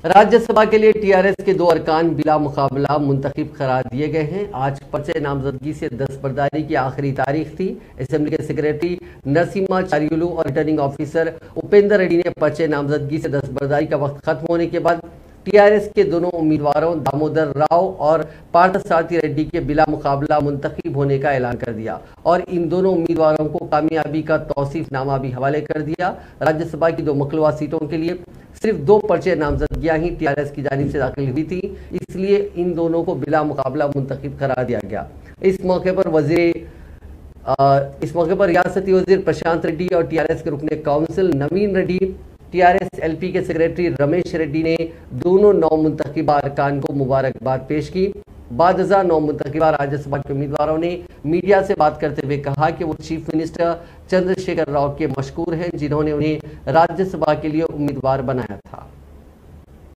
राज्य सभा के लिए टीआरएस के 2 अरकान बिला मुकाबला मुंतखब करार दिए गए हैं। आज पर्चे नामजदगी से दस्तबरदारी की आखिरी तारीख थी। असेंबली के सेक्रेटरी नरसिम्हा चारियुलू और रिटर्निंग ऑफिसर उपेंद्र रेड्डी ने पर्चे नामजदगी से दस्तबरदारी का वक्त खत्म होने के बाद टीआरएस के दोनों उम्मीदवारों दामोदर राव और पार्थसारथी रेड्डी के बिला मुकाबला मुंतखब होने का ऐलान कर दिया और इन दोनों उम्मीदवारों को कामयाबी का तौसीफनामा भी हवाले कर दिया। राज्यसभा की 2 मखलूआ सीटों के लिए सिर्फ 2 पर्चे नामजदगियां ही टीआरएस की जानिब से दाखिल हुई थी, इसलिए इन दोनों को बिला मुकाबला मुंतखब करार दिया गया। इस मौके पर रियासती वजीर प्रशांत रेड्डी और टीआरएस के रुकने काउंसिल नवीन रेड्डी, टीआरएस एलपी के सेक्रेटरी रमेश रेड्डी ने दोनों 9 मुंतखबा अरकान को मुबारकबाद पेश की। बाद 9 मुंतखबा राज्यसभा के उम्मीदवारों ने मीडिया से बात करते हुए कहा कि वो चीफ मिनिस्टर चंद्रशेखर राव के मशकूर हैं, जिन्होंने उन्हें राज्यसभा के लिए उम्मीदवार बनाया था।